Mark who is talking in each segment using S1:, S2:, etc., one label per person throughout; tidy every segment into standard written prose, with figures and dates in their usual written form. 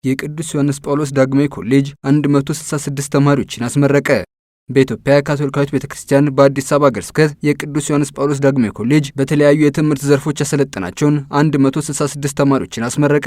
S1: የቅዱስ ዮሐንስ ጳውሎስ ዳግማዊ ኮሌጅ 166 ተማሪዎችን አስመረቀ። በኢትዮጵያ ካቶሊካዊት ቤተክርስቲያን በአዲስ አበባ ሀገረ ስብከት የቅዱስ ዮሐንስ ጳውሎስ ዳግማዊ ኮሌጅ በተለያዩ የትምህርት ዘርፎች ያሰለጠናቸውን 166 ተማሪዎችን አስመረቀ።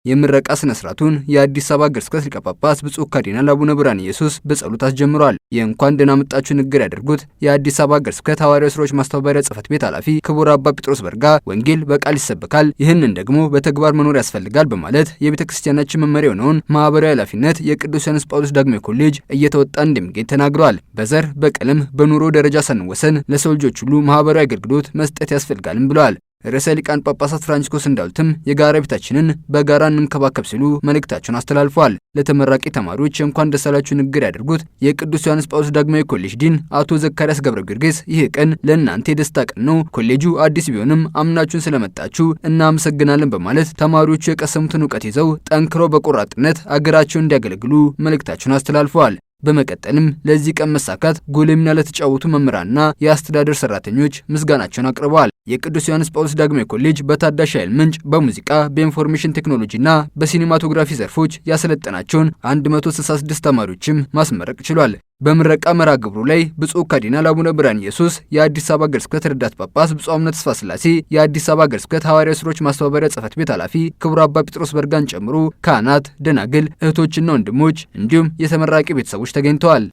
S1: የምረቃ ስነ ስርዓቱን የአዲስ አበባ ሀገረ ስብከት ሊቀ ጳጳስ ብፁዕ ካርዲናል አቡነ ብርሃነ ኢየሱስ በጸሎት አስጀምረዋል። የእንኳን ደህና መጣችሁ ንግግር ያደርጉት የአዲስ አበባ ሀገረ ስብከት ሐዋርያዊ ሥራዎች ማስተባበሪያ ጽሕፈት ቤት ኃላፊ ክቡር አባ ጴጥሮስ በርጋ ወንጌል በቃል ይሰበካል፣ ይህንን ደግሞ በተግባር መኖር ያስፈልጋል በማለት የቤተክርስቲያናችን መመሪያ የሆነውን ማህበራዊ ኃላፊነት የቅዱስ ዮሐንስ ጳውሎስ ዳግማዊ ኮሌጅ እየተወጣ እንደሚገኝ ተናግረዋል። በዘር በቀለም በኑሮ ደረጃ ሳንወሰን ለሰው ልጆች ሁሉ ማህበራዊ አገልግሎት መስጠት ያስፈልጋልም ብለዋል። ርዕሰ ሊቃነ ጳጳሳት ፍራንቺስኮስ እንዳሉትም የጋራ ቤታችንን በጋራ እንንከባከብ ሲሉ መልእክታቸውን አስተላልፈዋል። ለተመራቂ ተማሪዎች እንኳን ደስ አላችሁ ንግግር ያደርጉት የቅዱስ ዮሐንስ ጳውሎስ ዳግማዊ ኮሌጅ ዲን አቶ ዘካርያስ ገብረ ጊዮርጊስ ይህ ቀን ለእናንተ የደስታ ቀን ነው፣ ኮሌጁ አዲስ ቢሆንም አምናችሁን ስለመጣችሁ እናመሰግናለን በማለት ተማሪዎቹ የቀሰሙትን እውቀት ይዘው ጠንክረው በቆራጥነት አገራቸውን እንዲያገለግሉ መልእክታቸውን አስተላልፈዋል። በመቀጠልም ለዚህ ቀን መሳካት ጉልህ ሚና ለተጫወቱ መምህራንና የአስተዳደር ሰራተኞች ምስጋናቸውን አቅርበዋል። የቅዱስ ዮሐንስ ጳውሎስ ዳግማዊ ኮሌጅ በታዳሽ ኃይል ምንጭ፣ በሙዚቃ፣ በኢንፎርሜሽን ቴክኖሎጂና በሲኒማቶግራፊ ዘርፎች ያሰለጠናቸውን 166 ተማሪዎችም ማስመረቅ ችሏል። በምረቃ መርሃ ግብሩ ላይ ብፁዕ ካርዲናል አቡነ ብርሃነ ኢየሱስ፣ የአዲስ አበባ ሀገረ ስብከት ረዳት ጳጳስ ብፁዕ አቡነ ተስፋ ስላሴ፣ የአዲስ አበባ ሀገረ ስብከት ሐዋርያዊ ሥራዎች ማስተባበሪያ ጽሕፈት ቤት ኃላፊ ክቡር አባ ጴጥሮስ በርጋን ጨምሮ ካህናት፣ ደናግል፣ እህቶችና ወንድሞች እንዲሁም የተመራቂ ቤተሰቦች ተገኝተዋል።